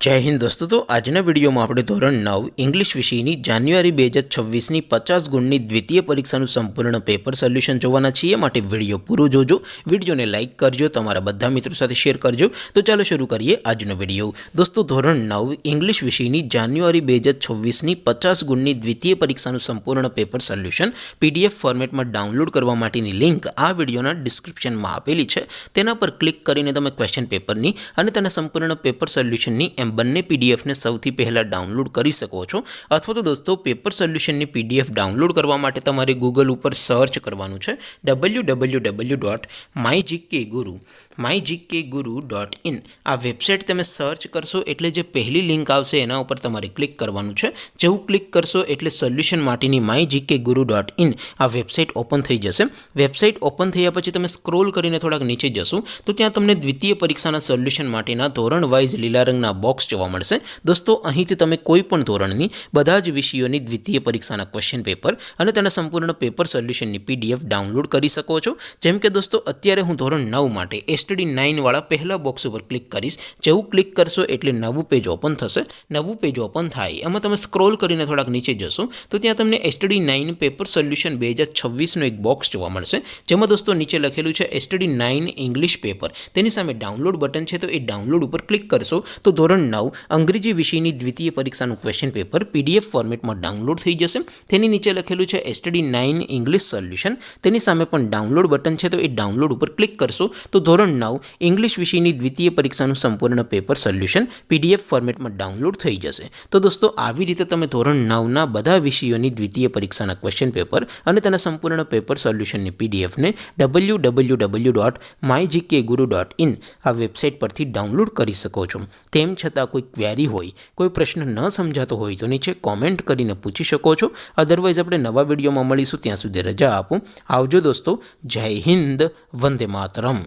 जय हिंद दोस्तों। तो आजना विडियो में આપણે ધોરણ 9 इंग्लिश વિષયની જાન્યુઆરી 2026ની 50 ગુણની દ્વિતીય પરીક્ષાનું સંપૂર્ણ પેપર સોલ્યુશન જોવાના છીએ। માટે વિડિયો પૂરો જોજો, વિડિયોને લાઈક કરજો, તમારા બધા મિત્રો સાથે શેર કરજો। તો ચાલો શરૂ કરીએ આજનો વિડિયો। દોસ્તો ધોરણ 9 इंग्लिश વિષયની જાન્યુઆરી 2026ની 50 ગુણની દ્વિતીય પરીક્ષાનું સંપૂર્ણ પેપર સોલ્યુશન PDF ફોર્મેટમાં ડાઉનલોડ કરવા માટેની લિંક આ વિડિયોના ડિસ્ક્રિપ્શનમાં આપેલી છે। તેના પર ક્લિક કરીને તમે ક્વેશ્ચન પેપરની અને તેના સંપૂર્ણ પેપર સોલ્યુશનની બંને PDF ने સૌથી પહેલા ડાઉનલોડ કરી શકો છો। અથવા તો દોસ્તો પેપર સોલ્યુશનની PDF ડાઉનલોડ કરવા માટે તમારે ગૂગલ ઉપર સર્ચ કરવાનું છે www.mygkguru.in। આ વેબસાઇટ તમે સર્ચ કરશો એટલે જે પહેલી લિંક આવશે એના ઉપર તમારે ક્લિક કરવાનું છે। જેવું ક્લિક કરશો એટલે સોલ્યુશન માટેની mygkguru.in આ વેબસાઇટ ઓપન થઈ જશે। વેબસાઇટ ઓપન થયા પછી તમે સ્ક્રોલ કરીને થોડાક નીચે જશો તો ત્યાં તમને દ્વિતીય પરીક્ષાના સોલ્યુશન માટેના ધોરણ વાઇઝ લીલા રંગના બોક્સ જોવા મળશે। દોસ્તો અહીંથી તમે કોઈ પણ ધોરણની બધા જ વિષયોની દ્વિતીય પરીક્ષાના ક્વેશ્ચન પેપર અને તેના સંપૂર્ણ પેપર સોલ્યુશનની PDF ડાઉનલોડ કરી શકો છો। જેમ કે દોસ્તો અત્યારે હું ધોરણ 9 માટે STD 9 વાળા પહેલા બોક્સ ઉપર ક્લિક કરીશ। જેવું ક્લિક કરશો એટલે નવું પેજ ઓપન થશે। નવું પેજ ઓપન થાય એમાં તમે સ્ક્રોલ કરીને થોડાક નીચે જશો તો ત્યાં તમને STD 9 પેપર સોલ્યુશન 2026 નો એક બોક્સ જોવા મળશે। જેમાં દોસ્તો નીચે લખેલું છે STD 9 ઇંગ્લિશ પેપર, તેની સામે ડાઉનલોડ બટન છે, તો એ ડાઉનલોડ ઉપર ક્લિક કરશો તો ધોરણ 9 અંગ્રેજી વિષયની દ્વિતીય પરીક્ષાનું ક્વેશ્ચન પેપર PDF ફોર્મેટમાં ડાઉનલોડ થઈ જશે। તેની નીચે લખેલું છે STD 9 ઇંગ્લિશ સોલ્યુશન, તેની સામે પણ ડાઉનલોડ બટન છે, તો એ ડાઉનલોડ ઉપર ક્લિક કરશો તો ધોરણ 9 ઇંગ્લિશ વિષયની દ્વિતીય પરીક્ષાનું સંપૂર્ણ પેપર સોલ્યુશન PDF ફોર્મેટમાં ડાઉનલોડ થઈ જશે। તો દોસ્તો આવી રીતે તમે ધોરણ 9ના બધા વિષયોની દ્વિતીય પરીક્ષાના ક્વેશ્ચન પેપર અને તેના સંપૂર્ણ પેપર સોલ્યુશનની PDF ને www.mygkguru.in આ વેબસાઇટ પરથી ડાઉનલોડ કરી શકો છો। તેમ છતાં કોઈ ક્વેરી હોય, કોઈ પ્રશ્ન ન સમજાતો હોય તો નીચે કોમેન્ટ કરીને પૂછી શકો છો। અધરવાઇઝ આપણે નવા વિડીયોમાં મળીશું, ત્યાં સુધી રજા આપો। આવજો દોસ્તો। જય હિન્દ, વંદે માતરમ।